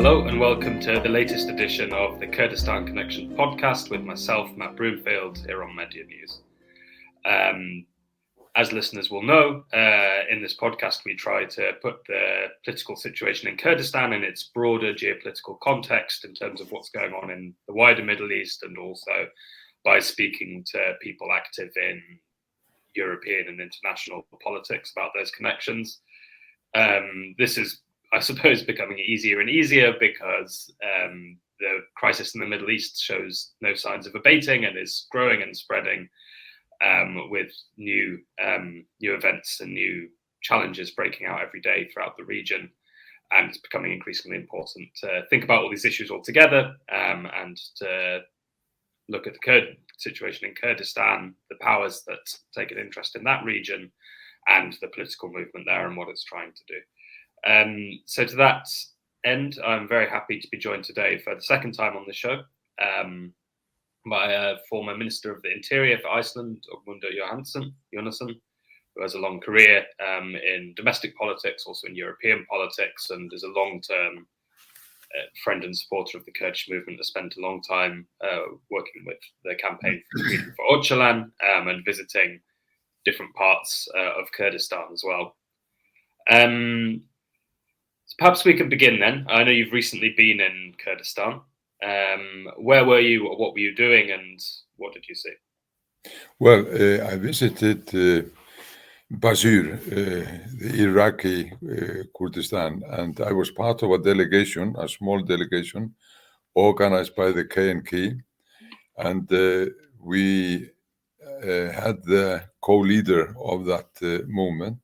Hello and welcome to the latest edition of the Kurdistan Connection podcast with myself, Matt Broomfield, here on Media News. As listeners will know, in this podcast we try to put the political situation in Kurdistan in its broader geopolitical context in terms of what's going on in the wider Middle East, and also by speaking to people active in European and international politics about those connections. This is, I suppose, becoming easier and easier because the crisis in the Middle East shows no signs of abating and is growing and spreading, with new events and new challenges breaking out every day throughout the region. And it's becoming increasingly important to think about all these issues all together, and to look at the Kurd situation in Kurdistan, the powers that take an interest in that region, and the political movement there and what it's trying to do. So to that end, I'm very happy to be joined today for the second time on the show by former Minister of the Interior for Iceland, Ögmundur Jónasson, who has a long career in domestic politics, also in European politics, and is a long-term friend and supporter of the Kurdish movement. Has spent a long time working with the campaign for freedom for Öcalan, and visiting different parts of Kurdistan as well. So perhaps we can begin then. I know you've recently been in Kurdistan. Where were you, or what were you doing, and what did you see? Well, I visited Basur, the Iraqi Kurdistan, and I was part of a delegation, a small delegation, organized by the KNK, and we had the co-leader of that movement,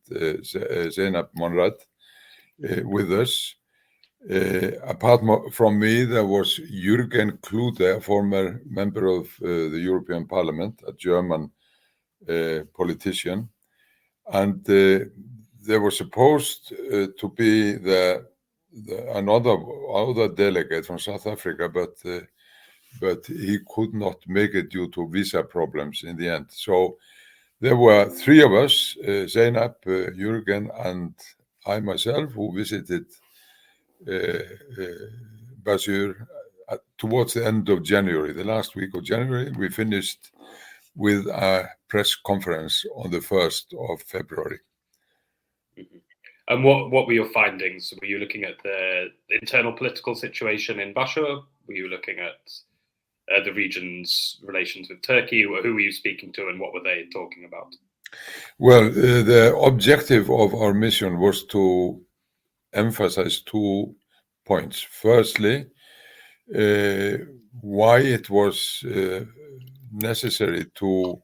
Zainab Monrad, with us. Apart from me, there was Jürgen Klude, a former member of the European Parliament, a German politician, and there was supposed to be another delegate from South Africa, but he could not make it due to visa problems in the end. So there were three of us, Zainab, Jürgen, and I myself, who visited Basur towards the end of January. The last week of January, we finished with a press conference on the 1st of February. Mm-hmm. And what were your findings? Were you looking at the internal political situation in Basur? Were you looking at the region's relations with Turkey? Who were you speaking to, and what were they talking about? Well, the objective of our mission was to emphasize 2 points. Firstly, why it was necessary to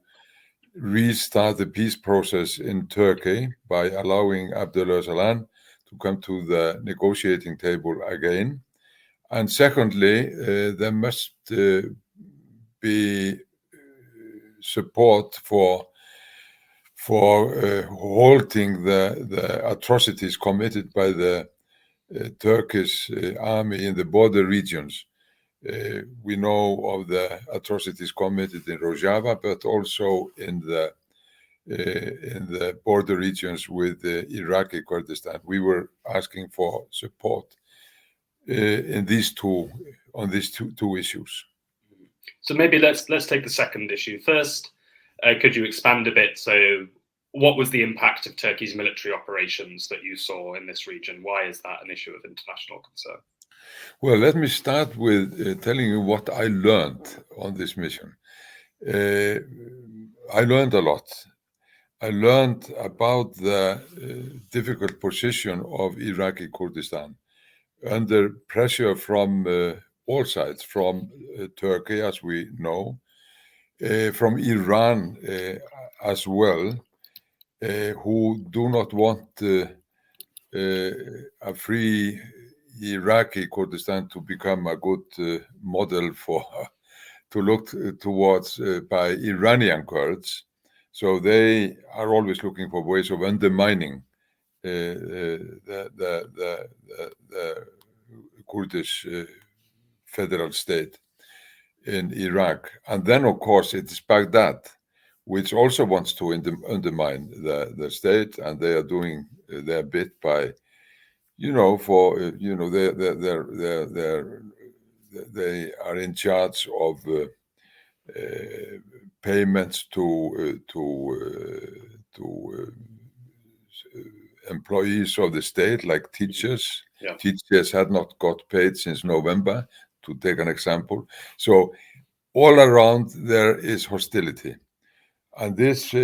restart the peace process in Turkey by allowing Abdullah Öcalan to come to the negotiating table again. And secondly, there must be support for halting the atrocities committed by the Turkish army in the border regions. We know of the atrocities committed in Rojava, but also in the border regions with the Iraqi Kurdistan. We were asking for support on these two issues. So maybe let's take the second issue first. Could you expand a bit? So what was the impact of Turkey's military operations that you saw in this region? Why is that an issue of international concern? Well, let me start with telling you what I learned on this mission. I learned a lot. I learned about the difficult position of Iraqi Kurdistan under pressure from all sides, from Turkey, as we know, from Iran as well, who do not want a free Iraqi Kurdistan to become a good model to look towards by Iranian Kurds. So they are always looking for ways of undermining the Kurdish federal state in Iraq. And then, of course, it's Baghdad, which also wants to undermine the state, and they are doing their bit by for they are in charge of payments to employees of the state, like teachers. Yeah. Teachers had not got paid since November, to take an example. So all around there is hostility, and this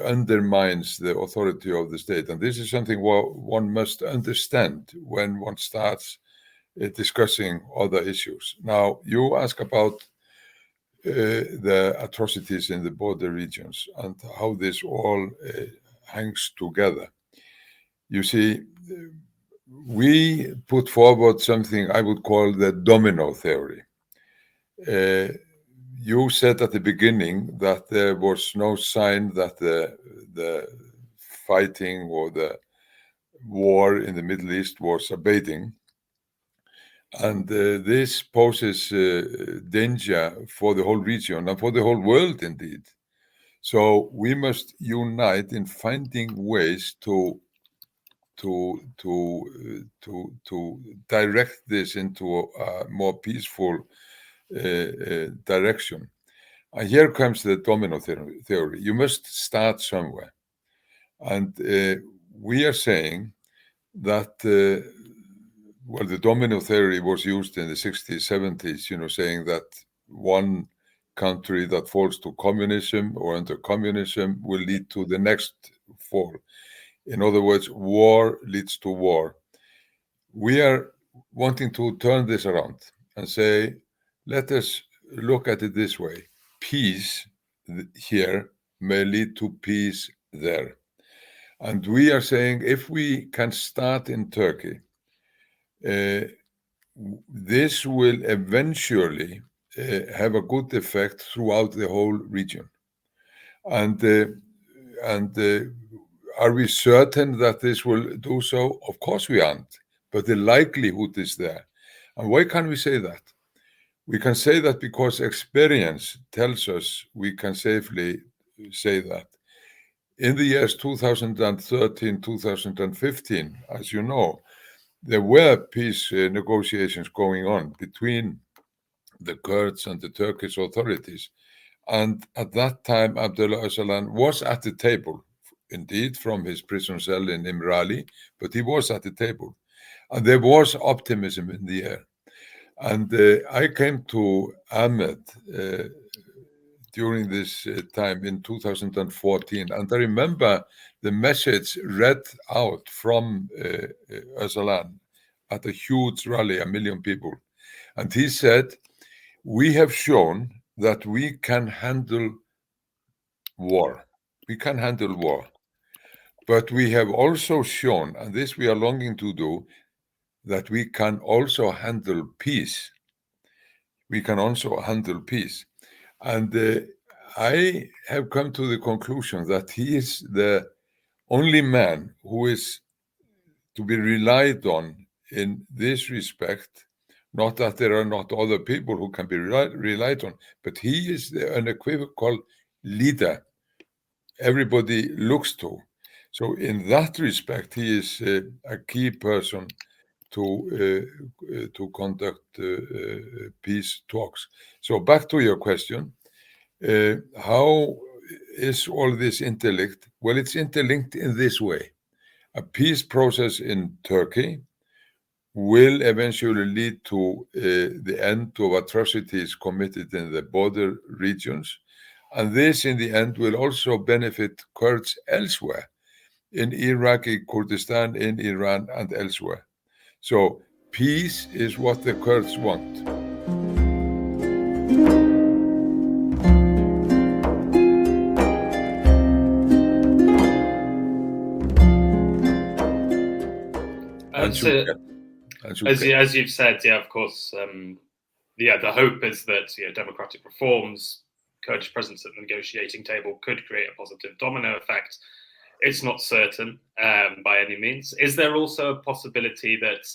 undermines the authority of the state. And this is something one must understand when one starts discussing other issues. Now, you ask about the atrocities in the border regions and how this all hangs together. You see, we put forward something I would call the domino theory. You said at the beginning that there was no sign that the fighting or the war in the Middle East was abating. And this poses danger for the whole region and for the whole world, indeed. So we must unite in finding ways to direct this into a more peaceful direction. And here comes the domino theory. You must start somewhere. And we are saying that, the domino theory was used in the 60s, 70s, saying that one country that falls to communism or under communism will lead to the next fall. In other words, war leads to war. We are wanting to turn this around and say, let us look at it this way. Peace here may lead to peace there. And we are saying if we can start in Turkey, this will eventually have a good effect throughout the whole region. And are we certain that this will do so? Of course we aren't, but the likelihood is there. And why can we say that? We can say that because experience tells us we can safely say that. In the years 2013, 2015, as you know, there were peace negotiations going on between the Kurds and the Turkish authorities. And at that time, Abdullah Öcalan was at the table, indeed, from his prison cell in Imrali, but he was at the table. And there was optimism in the air. And I came to Ahmed during this time in 2014. And I remember the message read out from Öcalan at a huge rally, 1 million people. And he said, we have shown that we can handle war. We can handle war. But we have also shown, and this we are longing to do, that we can also handle peace. We can also handle peace. And I have come to the conclusion that he is the only man who is to be relied on in this respect. Not that there are not other people who can be relied on, but he is the unequivocal leader everybody looks to. So in that respect, he is a key person to conduct peace talks. So back to your question, how is all this interlinked? Well, it's interlinked in this way. A peace process in Turkey will eventually lead to the end of atrocities committed in the border regions. And this, in the end, will also benefit Kurds elsewhere, in Iraqi Kurdistan, in Iran, and elsewhere. So peace is what the Kurds want. As you've said, yeah, of course, the hope is that democratic reforms, Kurdish presence at the negotiating table could create a positive domino effect. It's not certain by any means. Is there also a possibility that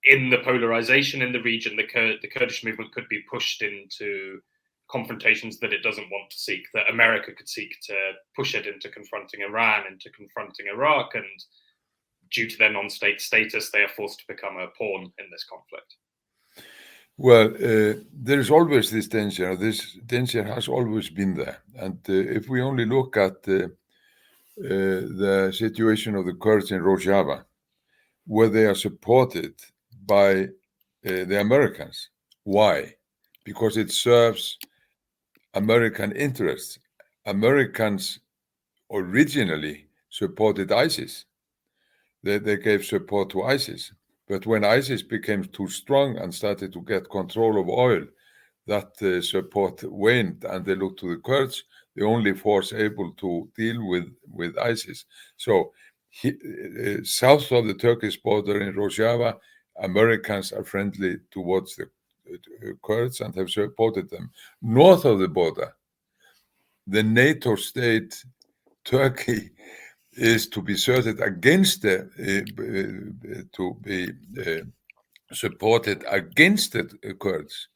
in the polarization in the region, the Kurdish movement could be pushed into confrontations that it doesn't want to seek, that America could seek to push it into confronting Iran, into confronting Iraq, and due to their non-state status, they are forced to become a pawn in this conflict? Well, there is always this danger. This danger has always been there. And if we only look at the situation of the Kurds in Rojava, where they are supported by the Americans. Why? Because it serves American interests. Americans originally supported ISIS. They gave support to ISIS. But when ISIS became too strong and started to get control of oil, that support waned, and they looked to the Kurds, the only force able to deal with ISIS. So south of the Turkish border in Rojava, Americans are friendly towards the Kurds and have supported them. North of the border, the NATO state Turkey is to be asserted against supported against the Kurds.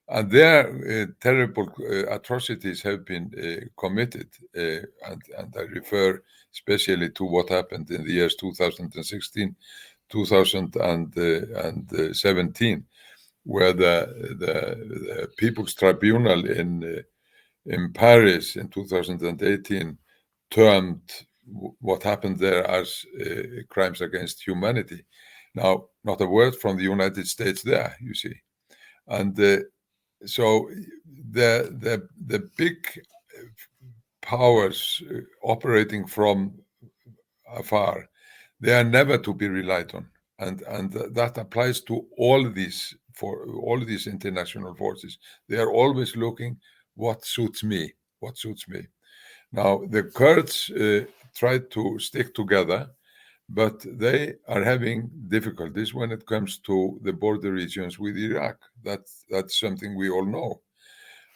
And their terrible atrocities have been committed, and I refer especially to what happened in the years 2016, 2017, where the People's Tribunal in Paris in 2018 termed what happened there as crimes against humanity. Now, not a word from the United States there, you see, and so the big powers operating from afar, they are never to be relied on, and that applies to all these international forces. They are always looking what suits me. Now the Kurds try to stick together, but they are having difficulties when it comes to the border regions with Iraq. That's something we all know,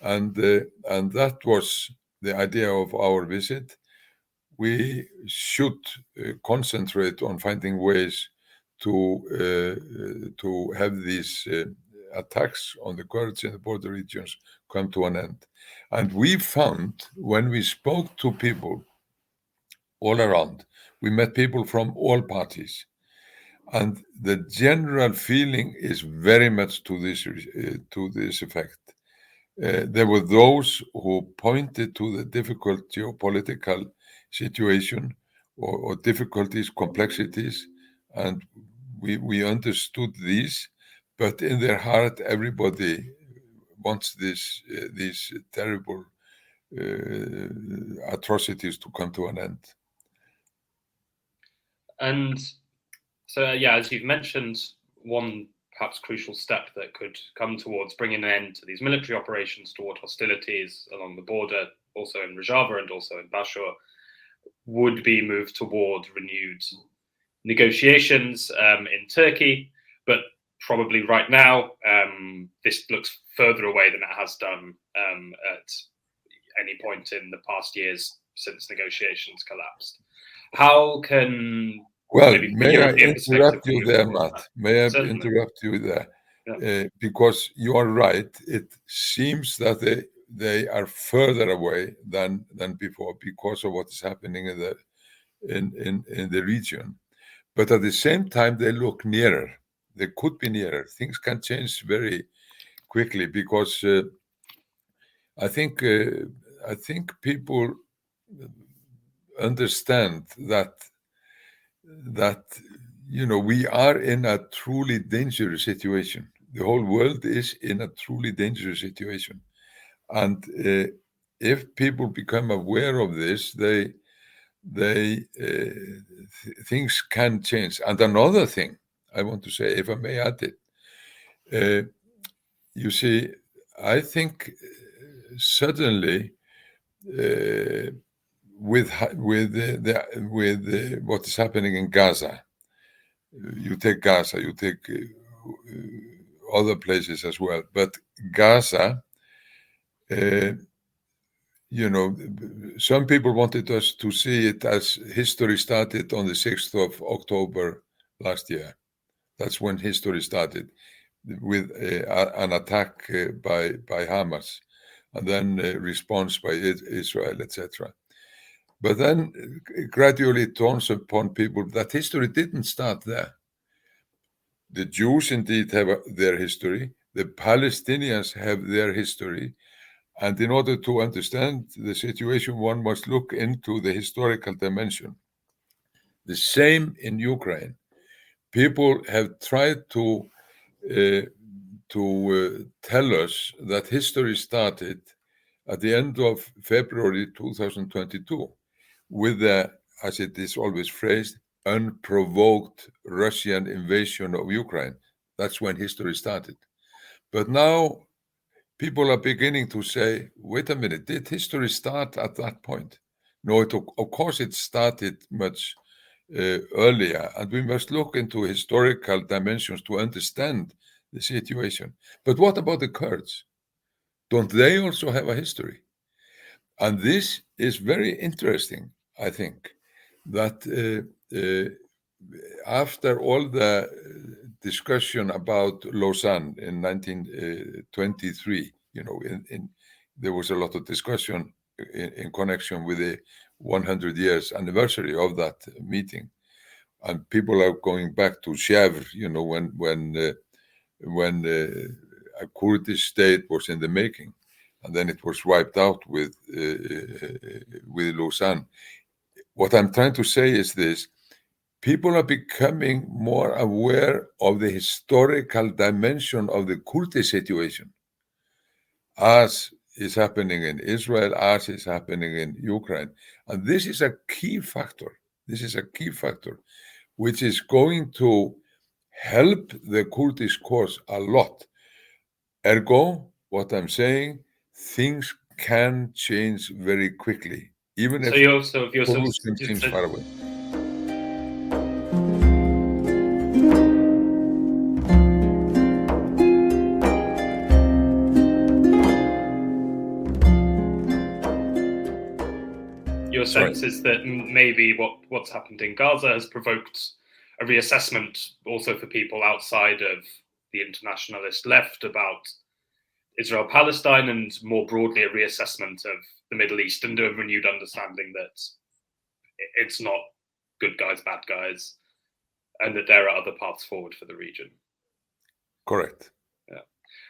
and that was the idea of our visit. We should concentrate on finding ways to have these attacks on the Kurds in the border regions come to an end. And we found, when we spoke to people all around, we met people from all parties, and the general feeling is very much to this effect. There were those who pointed to the difficult geopolitical situation or difficulties, complexities, and we understood these, but in their heart, everybody wants these terrible atrocities to come to an end. And so, as you've mentioned, one perhaps crucial step that could come towards bringing an end to these military operations, toward hostilities along the border, also in Rojava and also in Bashur, would be moved toward renewed negotiations in Turkey. But probably right now, this looks further away than it has done at any point in the past years since negotiations collapsed. How can... Well, may I interrupt you there, Matt? May I interrupt you there? Yeah. Because you are right. It seems that they are further away than before because of what is happening in the region. But at the same time, they look nearer. They could be nearer. Things can change very quickly because I think people understand that we are in a truly dangerous situation. The whole world is in a truly dangerous situation, and if people become aware of this, things can change. And another thing I want to say, if I may add it, you see, I think suddenly with what is happening in Gaza, you take Gaza, you take other places as well, but Gaza, some people wanted us to see it as history started on the 6th of October last year. That's when history started, with an attack by Hamas, and then a response by Israel, etc. But then gradually it dawns upon people that history didn't start there. The Jews indeed have their history. The Palestinians have their history. And in order to understand the situation, one must look into the historical dimension. The same in Ukraine. People have tried to tell us that history started at the end of February 2022 with the, as it is always phrased, unprovoked Russian invasion of Ukraine. That's when history started. But now people are beginning to say, wait a minute, did history start at that point? No, of course it started much earlier, and we must look into historical dimensions to understand the situation. But what about the Kurds? Don't they also have a history? And this is very interesting, I think, that after all the discussion about Lausanne in 1923, there was a lot of discussion in connection with the 100 years anniversary of that meeting. And people are going back to Sèvres, when a Kurdish state was in the making, and then it was wiped out with Lausanne. What I'm trying to say is this: people are becoming more aware of the historical dimension of the Kurdish situation, as is happening in Israel, as is happening in Ukraine. And this is a key factor. This is a key factor, which is going to help the Kurdish cause a lot. Ergo, what I'm saying, things can change very quickly, even if solution seems far away. Your sense is that maybe what's happened in Gaza has provoked a reassessment also for people outside of the internationalist left about Israel-Palestine, and more broadly a reassessment of the Middle East and a renewed understanding that it's not good guys, bad guys, and that there are other paths forward for the region. Correct. Yeah.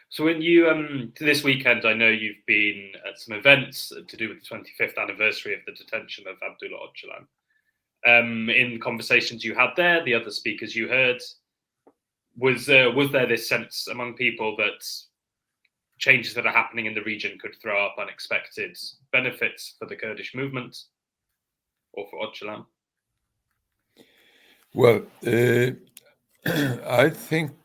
So when you, this weekend, I know you've been at some events to do with the 25th anniversary of the detention of Abdullah Öcalan. In conversations you had there, the other speakers you heard, was there this sense among people that changes that are happening in the region could throw up unexpected benefits for the Kurdish movement or for Öcalan? Well, I think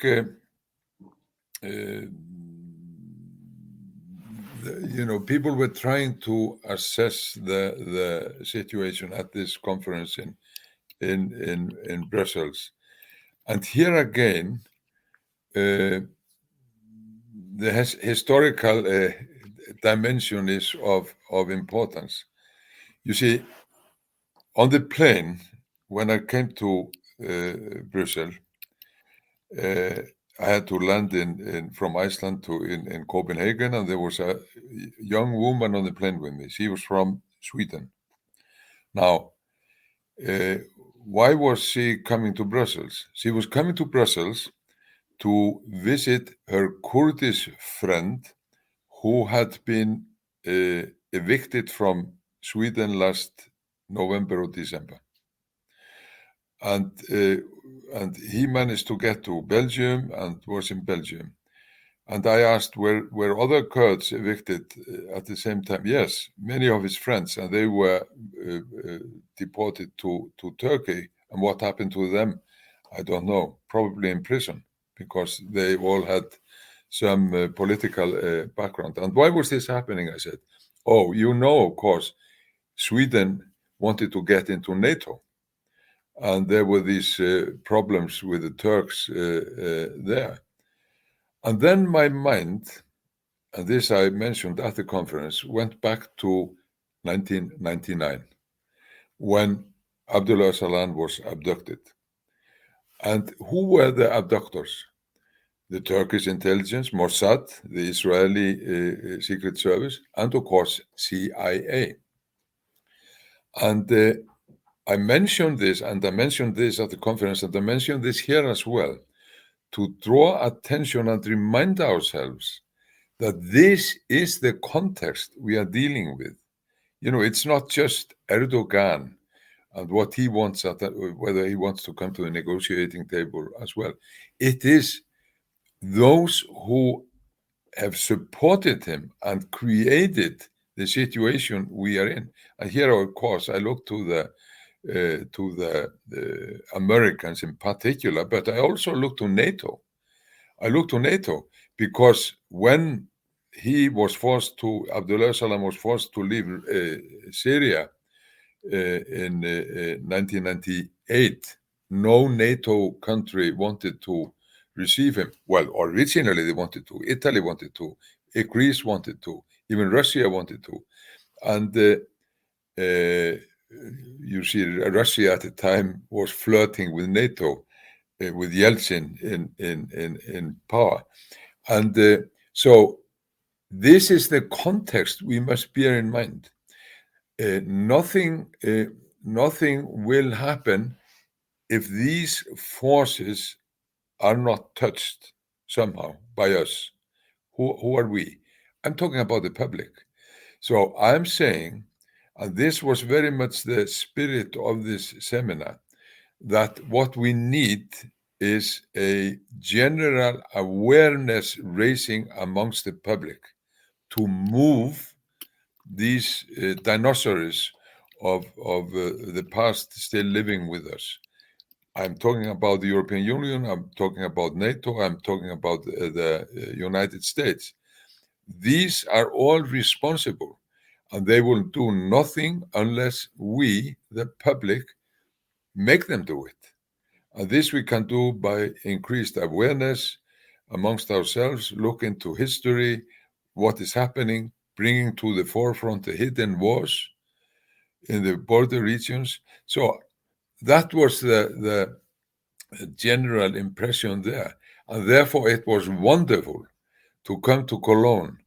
people were trying to assess the situation at this conference in Brussels, and here again, the historical dimension is of importance. You see, on the plane, when I came to Brussels, I had to land from Iceland in Copenhagen, and there was a young woman on the plane with me. She was from Sweden. Now, why was she coming to Brussels? She was coming to Brussels to visit her Kurdish friend who had been evicted from Sweden last November or December. And he managed to get to Belgium and was in Belgium. And I asked, were other Kurds evicted at the same time? Yes, many of his friends, and they were deported to Turkey. And what happened to them? I don't know, probably in prison, because they all had some political background. And why was this happening? I said, of course, Sweden wanted to get into NATO. And there were these problems with the Turks there. And then my mind, and this I mentioned at the conference, went back to 1999, when Abdullah Öcalan was abducted. And who were the abductors? The Turkish intelligence, Mossad, the Israeli Secret Service, and of course, CIA. And I mentioned this, and I mentioned this at the conference, and I mentioned this here as well, to draw attention and remind ourselves that this is the context we are dealing with. You know, it's not just Erdogan and what he wants, whether he wants to come to the negotiating table as well. It is those who have supported him and created the situation we are in. And here, of course, I look to the Americans in particular, but I also look to NATO. I look to NATO because when Abdullah Öcalan was forced to leave Syria in 1998, no NATO country wanted to receive him. Well, originally they wanted to. Italy wanted to. Greece wanted to. Even Russia wanted to. And you see, Russia at the time was flirting with NATO, with Yeltsin in power. And so this is the context we must bear in mind. Nothing will happen if these forces are not touched somehow by us. Who are we? I'm talking about the public. So I'm saying, and this was very much the spirit of this seminar, that what we need is a general awareness raising amongst the public to move these dinosaurs of the past still living with us. I'm talking about the European Union, I'm talking about NATO, I'm talking about the United States. These are all responsible, and they will do nothing unless we, the public, make them do it. And this we can do by increased awareness amongst ourselves, look into history, what is happening, bringing to the forefront the hidden wars in the border regions. So that was the general impression there. And therefore it was wonderful to come to Cologne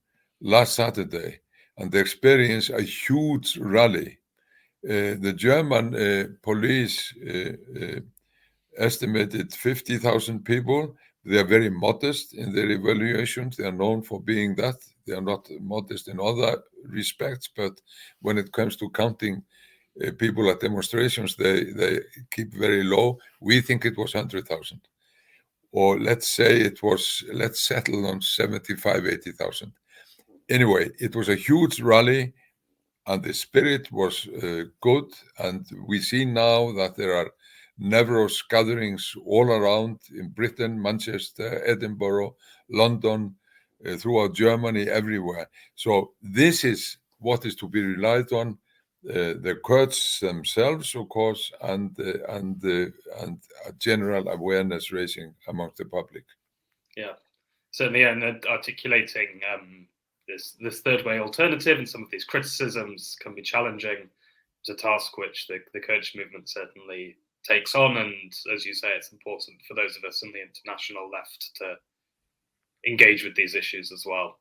last Saturday and experience a huge rally. The German police estimated 50,000 people. They are very modest in their evaluations. They are known for being that. They are not modest in other respects, but when it comes to counting people at demonstrations, they keep very low. We think it was 100,000. Or let's settle on 75, 80,000. Anyway, it was a huge rally and the spirit was good. And we see now that there are numerous gatherings all around in Britain, Manchester, Edinburgh, London, throughout Germany, everywhere. So this is what is to be relied on. The Kurds themselves, of course, and a general awareness raising amongst the public. Yeah, certainly, and articulating this third way alternative and some of these criticisms can be challenging. It's a task which the Kurdish movement certainly takes on, and as you say, it's important for those of us in the international left to engage with these issues as well.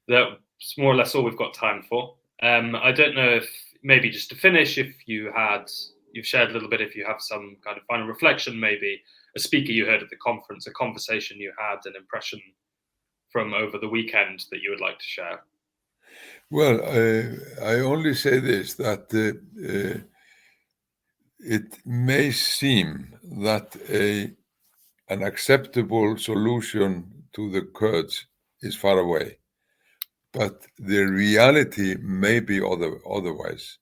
That's more or less all we've got time for. I don't know if maybe just to finish, if you've shared a little bit, if you have some kind of final reflection, maybe a speaker you heard at the conference, a conversation you had, an impression from over the weekend that you would like to share. Well, I only say this, that it may seem that an acceptable solution to the Kurds is far away, but the reality may be otherwise,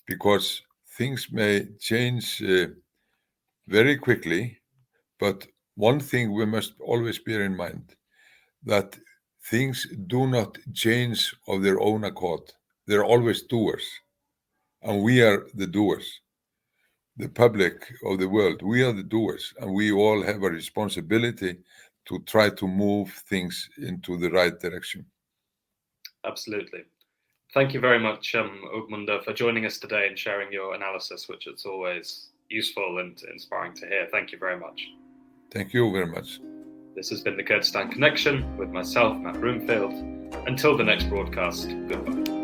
because things may change very quickly. But one thing we must always bear in mind, that things do not change of their own accord. They're always doers, and we are the doers. The public of the world, we are the doers, and we all have a responsibility to try to move things into the right direction. Absolutely. Thank you very much, Ögmundur, for joining us today and sharing your analysis, which it's always useful and inspiring to hear. Thank you very much. Thank you very much. This has been the Kurdistan Connection with myself, Matt Broomfield. Until the next broadcast, goodbye.